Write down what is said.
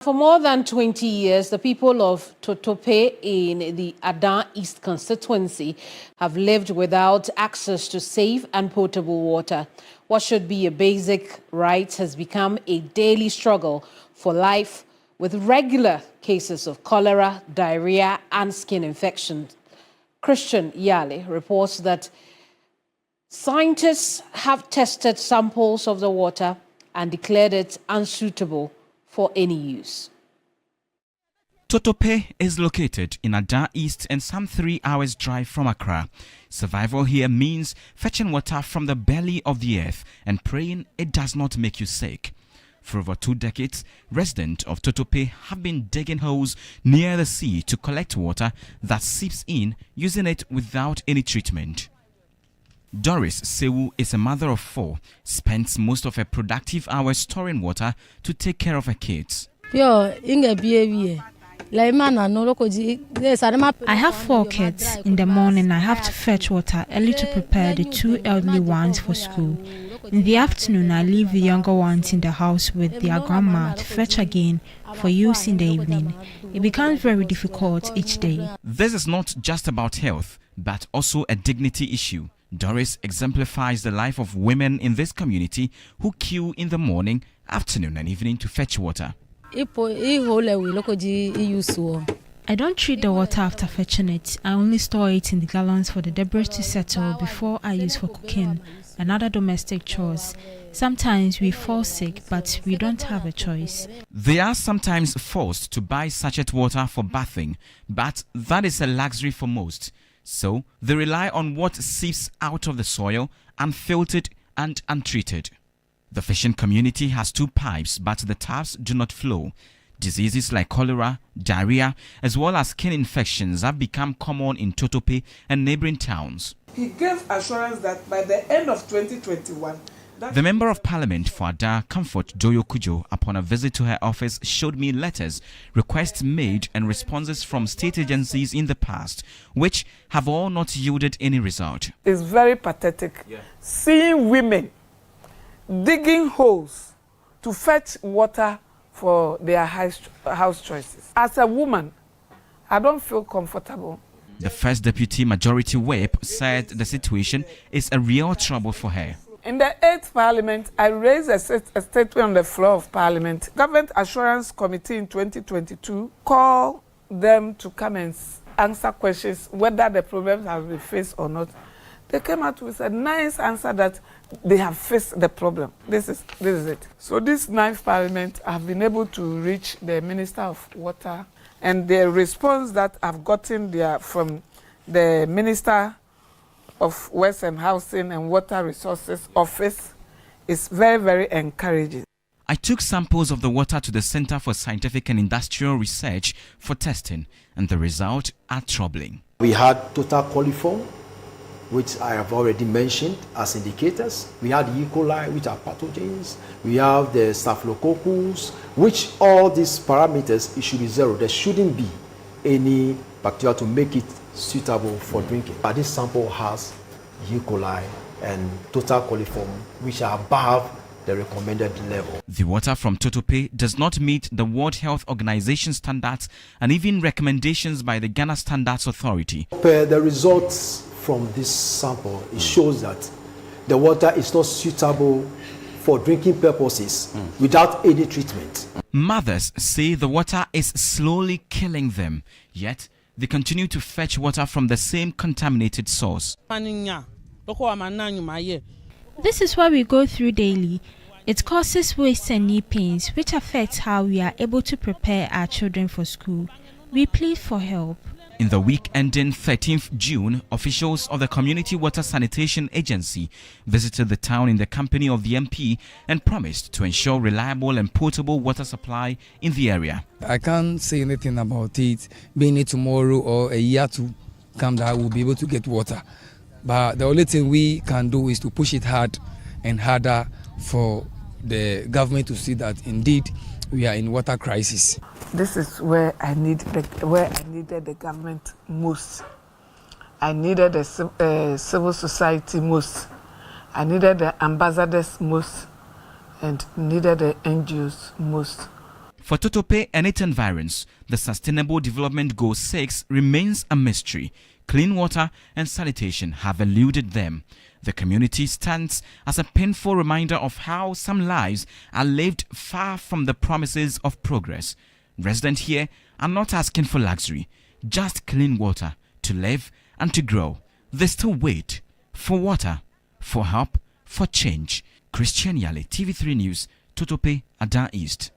For more than 20 years, the people of Totopey in the Adan East constituency have lived without access to safe and potable water. What should be a basic right has become a daily struggle for life, with regular cases of cholera, diarrhea, and skin infections. Christian Yale reports that scientists have tested samples of the water and declared it unsuitable for any use. Totopey is located in Adan East and some 3 hours drive from Accra. Survival here means fetching water from the belly of the earth and praying it does not make you sick. For over 2 decades, residents of Totopey have been digging holes near the sea to collect water that seeps in, using it without any treatment. Doris Sewu is a mother of 4, spends most of her productive hours storing water to take care of her kids. I have 4 kids. In the morning, I have to fetch water early to prepare the 2 elderly ones for school. In the afternoon, I leave the younger ones in the house with their grandma to fetch again for use in the evening. It becomes very difficult each day. This is not just about health, but also a dignity issue. Doris exemplifies the life of women in this community who queue in the morning, afternoon and evening to fetch water. I don't treat the water after fetching it. I only store it in the gallons for the debris to settle before I use for cooking and other domestic chores. Sometimes we fall sick, but we don't have a choice. They are sometimes forced to buy sachet water for bathing, but that is a luxury for most. So they rely on what seeps out of the soil, unfiltered and untreated. The fishing community has 2 pipes, but the taps do not flow. Diseases like cholera, diarrhea, as well as skin infections have become common in Totopey and neighboring towns. He gave assurance that by the end of 2021, the Member of Parliament for Ada, Comfort Doyo Kujo, upon a visit to her office, showed me letters, requests made and responses from state agencies in the past, which have all not yielded any result. It's very pathetic seeing women digging holes to fetch water for their house choices. As a woman, I don't feel comfortable. The first Deputy Majority Whip said the situation is a real trouble for her. In the 8th Parliament, I raised a statement on the floor of Parliament. Government Assurance Committee in 2022 called them to come and answer questions whether the problems have been faced or not. They came out with a nice answer that they have faced the problem. This is it. So this 9th Parliament, I've been able to reach the Minister of Water, and the response that I've gotten there from the Minister of Works and Housing and Water Resources Office is very, very encouraging. I took samples of the water to the Center for Scientific and Industrial Research for testing, and the results are troubling. We had total coliform, which I have already mentioned as indicators. We had E. coli, which are pathogens. We have the staphylococcus, which all these parameters, it should be 0. There shouldn't be any bacteria to make it suitable for drinking. But this sample has E. coli and total coliform, which are above the recommended level. The water from Totopey does not meet the World Health Organization standards and even recommendations by the Ghana Standards Authority. Per the results from this sample, it shows that the water is not suitable for drinking purposes without any treatment. Mothers say the water is slowly killing them, yet they continue to fetch water from the same contaminated source. This is what we go through daily. It causes waste and knee pains, which affects how we are able to prepare our children for school. We plead for help. In the week ending 13th June, officials of the Community Water Sanitation Agency visited the town in the company of the MP and promised to ensure reliable and potable water supply in the area. I can't say anything about it, being it tomorrow or a year to come that we'll be able to get water. But the only thing we can do is to push it hard and harder for the government to see that indeed we are in water crisis. This is where I needed the government most. I needed the civil society most. I needed the ambassadors most, and needed the NGOs most. For Totopey and its environs, the Sustainable Development Goal 6 remains a mystery. Clean water and sanitation have eluded them. The community stands as a painful reminder of how some lives are lived far from the promises of progress. Residents here are not asking for luxury, just clean water to live and to grow. They still wait for water, for help, for change. Christian Yale, TV3 News, Totopey, Ada East.